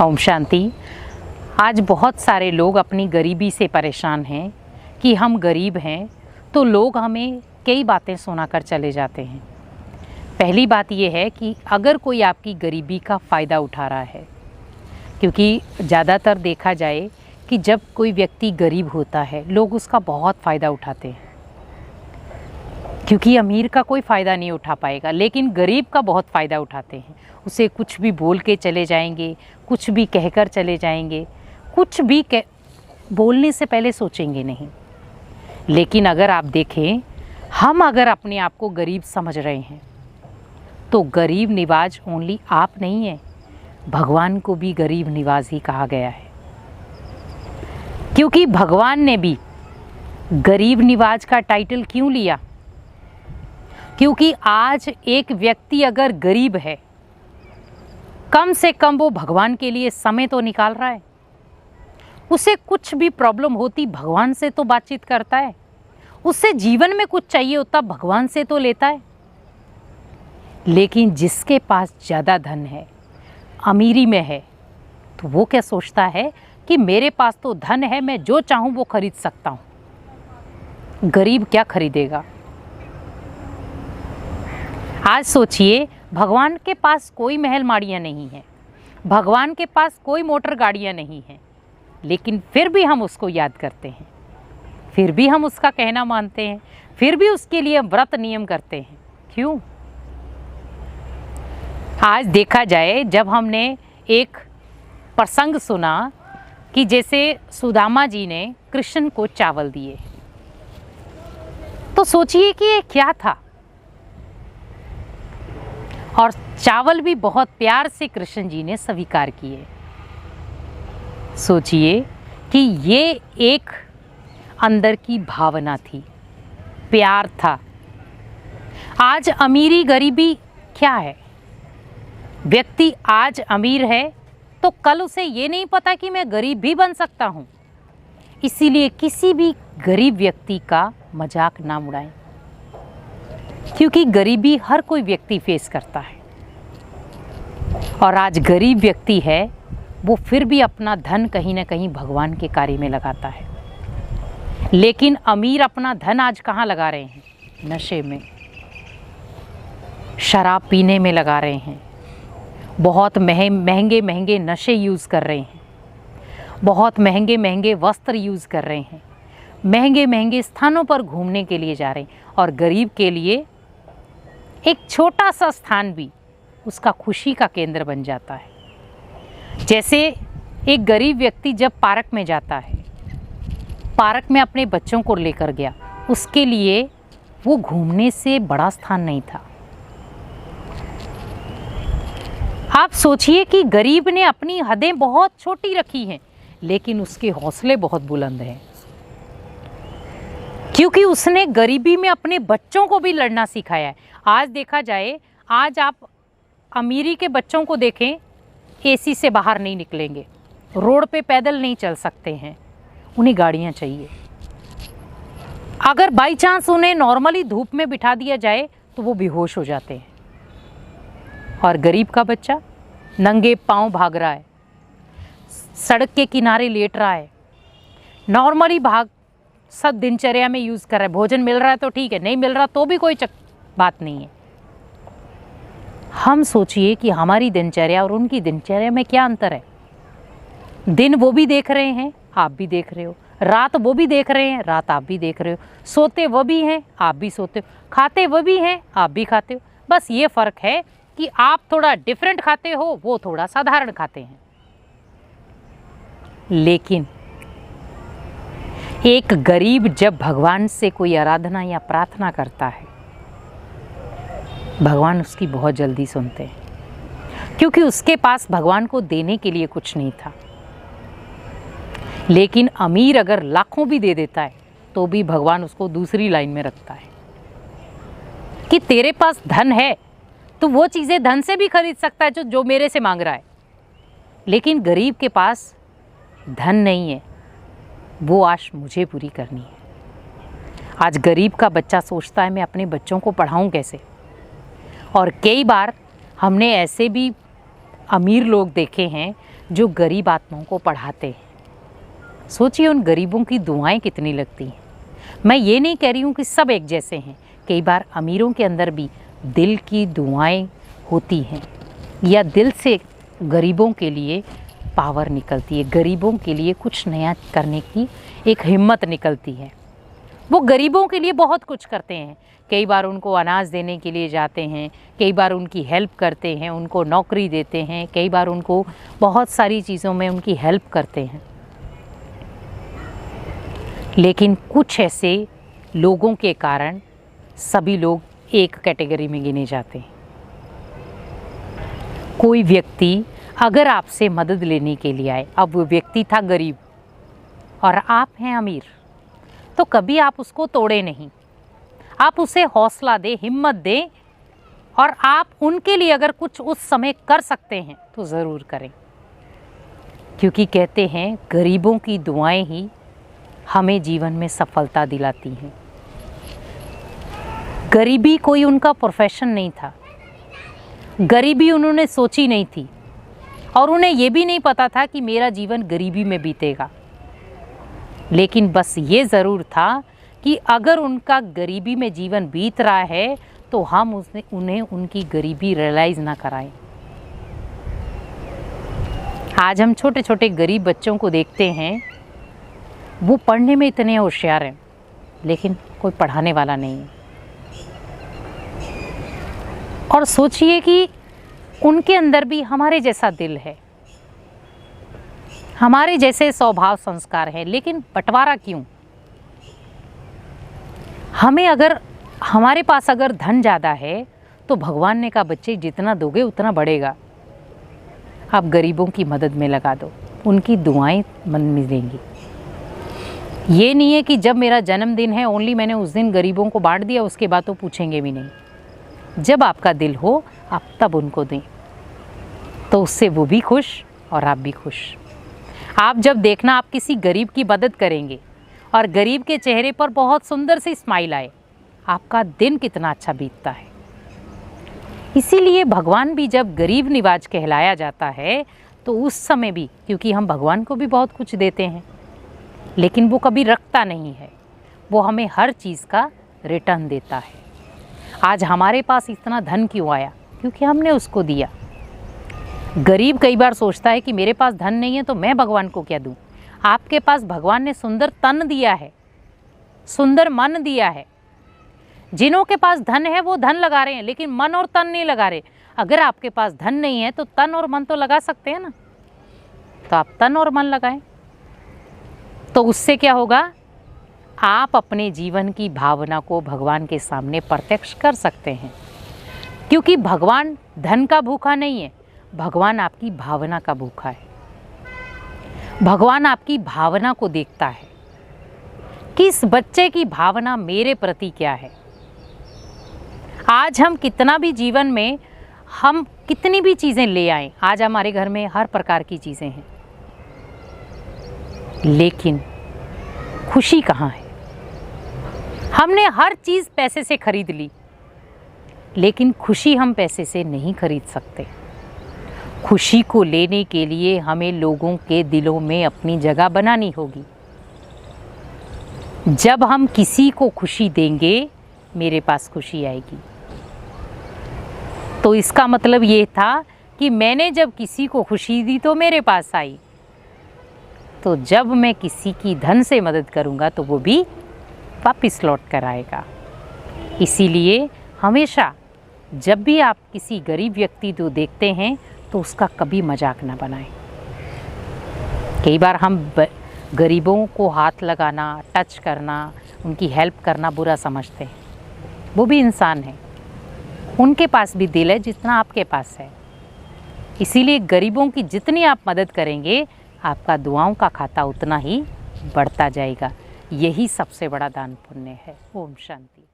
ओम शांति। आज बहुत सारे लोग अपनी गरीबी से परेशान हैं कि हम गरीब हैं, तो लोग हमें कई बातें सुनाकर चले जाते हैं। पहली बात यह है कि अगर कोई आपकी गरीबी का फ़ायदा उठा रहा है, क्योंकि ज़्यादातर देखा जाए कि जब कोई व्यक्ति गरीब होता है लोग उसका बहुत फ़ायदा उठाते हैं, क्योंकि अमीर का कोई फ़ायदा नहीं उठा पाएगा, लेकिन गरीब का बहुत फ़ायदा उठाते हैं। उसे कुछ भी बोल के चले जाएंगे, कुछ भी कहकर चले जाएंगे, कुछ भी बोलने से पहले सोचेंगे नहीं। लेकिन अगर आप देखें, हम अगर अपने आप को गरीब समझ रहे हैं तो गरीब निवाज ओनली आप नहीं हैं, भगवान को भी गरीब निवाज ही कहा गया है। क्योंकि भगवान ने भी गरीब निवाज का टाइटल क्यों लिया? क्योंकि आज एक व्यक्ति अगर गरीब है, कम से कम वो भगवान के लिए समय तो निकाल रहा है। उसे कुछ भी प्रॉब्लम होती भगवान से तो बातचीत करता है, उससे जीवन में कुछ चाहिए होता भगवान से तो लेता है। लेकिन जिसके पास ज़्यादा धन है, अमीरी में है, तो वो क्या सोचता है कि मेरे पास तो धन है, मैं जो चाहूँ वो खरीद सकता हूँ। गरीब क्या खरीदेगा? आज सोचिए, भगवान के पास कोई महल माड़ियाँ नहीं हैं, भगवान के पास कोई मोटर गाड़ियाँ नहीं हैं, लेकिन फिर भी हम उसको याद करते हैं, फिर भी हम उसका कहना मानते हैं, फिर भी उसके लिए व्रत नियम करते हैं। क्यों? आज देखा जाए, जब हमने एक प्रसंग सुना कि जैसे सुदामा जी ने कृष्ण को चावल दिए, तो सोचिए कि ये क्या था। और चावल भी बहुत प्यार से कृष्ण जी ने स्वीकार किए। सोचिए कि ये एक अंदर की भावना थी, प्यार था। आज अमीरी गरीबी क्या है? व्यक्ति आज अमीर है तो कल उसे ये नहीं पता कि मैं गरीब भी बन सकता हूँ। इसीलिए किसी भी गरीब व्यक्ति का मजाक ना उड़ाएं, क्योंकि गरीबी हर कोई व्यक्ति फेस करता है। और आज गरीब व्यक्ति है, वो फिर भी अपना धन कहीं ना कहीं भगवान के कार्य में लगाता है। लेकिन अमीर अपना धन आज कहाँ लगा रहे हैं? नशे में, शराब पीने में लगा रहे हैं, बहुत महंगे महंगे नशे यूज़ कर रहे हैं, बहुत महंगे महंगे वस्त्र यूज़ कर रहे हैं, महंगे महंगे स्थानों पर घूमने के लिए जा रहे हैं। और गरीब के लिए एक छोटा सा स्थान भी उसका खुशी का केंद्र बन जाता है। जैसे एक गरीब व्यक्ति जब पार्क में जाता है, पार्क में अपने बच्चों को लेकर गया, उसके लिए वो घूमने से बड़ा स्थान नहीं था। आप सोचिए कि गरीब ने अपनी हदें बहुत छोटी रखी हैं, लेकिन उसके हौसले बहुत बुलंद हैं, क्योंकि उसने गरीबी में अपने बच्चों को भी लड़ना सिखाया है। आज देखा जाए, आज आप अमीरी के बच्चों को देखें, एसी से बाहर नहीं निकलेंगे, रोड पे पैदल नहीं चल सकते हैं, उन्हें गाड़ियाँ चाहिए। अगर बाई चांस उन्हें नॉर्मली धूप में बिठा दिया जाए तो वो बेहोश हो जाते हैं। और गरीब का बच्चा नंगे पांव भाग रहा है, सड़क के किनारे लेट रहा है, नॉर्मली सब दिनचर्या में यूज़ कर रहा है। भोजन मिल रहा है तो ठीक है, नहीं मिल रहा तो भी कोई बात नहीं है। हम सोचिए कि हमारी दिनचर्या और उनकी दिनचर्या में क्या अंतर है। दिन वो भी देख रहे हैं, आप भी देख रहे हो, रात वो भी देख रहे हैं, रात आप भी देख रहे हो, सोते वो भी हैं, आप भी सोते हो, खाते वो भी हैं, आप भी खाते हो। बस ये फ़र्क है कि आप थोड़ा डिफरेंट खाते हो, वो थोड़ा साधारण खाते हैं। लेकिन एक गरीब जब भगवान से कोई आराधना या प्रार्थना करता है, भगवान उसकी बहुत जल्दी सुनते हैं, क्योंकि उसके पास भगवान को देने के लिए कुछ नहीं था। लेकिन अमीर अगर लाखों भी दे देता है तो भी भगवान उसको दूसरी लाइन में रखता है कि तेरे पास धन है तो वो चीज़ें धन से भी खरीद सकता है जो मेरे से मांग रहा है। लेकिन गरीब के पास धन नहीं है, वो आश मुझे पूरी करनी है। आज गरीब का बच्चा सोचता है मैं अपने बच्चों को पढ़ाऊं कैसे। और कई बार हमने ऐसे भी अमीर लोग देखे हैं जो गरीब आत्माओं को पढ़ाते हैं। सोचिए उन गरीबों की दुआएं कितनी लगती हैं। मैं ये नहीं कह रही हूँ कि सब एक जैसे हैं, कई बार अमीरों के अंदर भी दिल की दुआएं होती हैं, या दिल से गरीबों के लिए पावर निकलती है, गरीबों के लिए कुछ नया करने की एक हिम्मत निकलती है। वो गरीबों के लिए बहुत कुछ करते हैं। कई बार उनको अनाज देने के लिए जाते हैं, कई बार उनकी हेल्प करते हैं, उनको नौकरी देते हैं, कई बार उनको बहुत सारी चीज़ों में उनकी हेल्प करते हैं। लेकिन कुछ ऐसे लोगों के कारण सभी लोग एक कैटेगरी में गिने जाते हैं। कोई व्यक्ति अगर आपसे मदद लेने के लिए आए, अब वो व्यक्ति था गरीब और आप हैं अमीर, तो कभी आप उसको तोड़े नहीं। आप उसे हौसला दें, हिम्मत दें, और आप उनके लिए अगर कुछ उस समय कर सकते हैं तो ज़रूर करें, क्योंकि कहते हैं गरीबों की दुआएं ही हमें जीवन में सफलता दिलाती हैं। गरीबी कोई उनका प्रोफेशन नहीं था, गरीबी उन्होंने सोची नहीं थी, और उन्हें ये भी नहीं पता था कि मेरा जीवन गरीबी में बीतेगा। लेकिन बस ये ज़रूर था कि अगर उनका गरीबी में जीवन बीत रहा है तो हम उन्हें उनकी गरीबी रियलाइज़ ना कराएं। आज हम छोटे छोटे गरीब बच्चों को देखते हैं, वो पढ़ने में इतने होशियार हैं लेकिन कोई पढ़ाने वाला नहीं है। और सोचिए कि उनके अंदर भी हमारे जैसा दिल है, हमारे जैसे स्वभाव संस्कार है, लेकिन बंटवारा क्यों? हमारे पास अगर धन ज़्यादा है तो भगवान ने कहा बच्चे जितना दोगे उतना बढ़ेगा। आप गरीबों की मदद में लगा दो, उनकी दुआएं मन में देंगी। ये नहीं है कि जब मेरा जन्मदिन है ओनली मैंने उस दिन गरीबों को बांट दिया, उसके बाद तो पूछेंगे भी नहीं। जब आपका दिल हो आप तब उनको दें, तो उससे वो भी खुश और आप भी खुश। आप जब देखना आप किसी गरीब की मदद करेंगे और गरीब के चेहरे पर बहुत सुंदर सी स्माइल आए, आपका दिन कितना अच्छा बीतता है। इसीलिए भगवान भी जब गरीब निवाज कहलाया जाता है तो उस समय भी, क्योंकि हम भगवान को भी बहुत कुछ देते हैं लेकिन वो कभी रखता नहीं है, वो हमें हर चीज़ का रिटर्न देता है। आज हमारे पास इतना धन क्यों आया? क्योंकि हमने उसको दिया। गरीब कई बार सोचता है कि मेरे पास धन नहीं है तो मैं भगवान को क्या दूं। आपके पास भगवान ने सुंदर तन दिया है, सुंदर मन दिया है। जिनों के पास धन है वो धन लगा रहे हैं लेकिन मन और तन नहीं लगा रहे। अगर आपके पास धन नहीं है तो तन और मन तो लगा सकते हैं ना, तो आप तन और मन लगाएं। तो उससे क्या होगा? आप अपने जीवन की भावना को भगवान के सामने प्रत्यक्ष कर सकते हैं, क्योंकि भगवान धन का भूखा नहीं है, भगवान आपकी भावना का भूखा है। भगवान आपकी भावना को देखता है कि इस बच्चे की भावना मेरे प्रति क्या है। आज हम कितना भी जीवन में हम कितनी भी चीज़ें ले आएं, आज हमारे घर में हर प्रकार की चीज़ें हैं, लेकिन खुशी कहाँ है? हमने हर चीज़ पैसे से खरीद ली, लेकिन खुशी हम पैसे से नहीं खरीद सकते। खुशी को लेने के लिए हमें लोगों के दिलों में अपनी जगह बनानी होगी। जब हम किसी को खुशी देंगे मेरे पास खुशी आएगी। तो इसका मतलब ये था कि मैंने जब किसी को खुशी दी तो मेरे पास आई, तो जब मैं किसी की धन से मदद करूंगा तो वो भी वापस लौट कर आएगा। इसीलिए हमेशा जब भी आप किसी गरीब व्यक्ति को देखते हैं तो उसका कभी मजाक ना बनाएं। कई बार हम गरीबों को हाथ लगाना, टच करना, उनकी हेल्प करना बुरा समझते हैं। वो भी इंसान है, उनके पास भी दिल है जितना आपके पास है। इसीलिए गरीबों की जितनी आप मदद करेंगे आपका दुआओं का खाता उतना ही बढ़ता जाएगा। यही सबसे बड़ा दान पुण्य है। ओम शांति।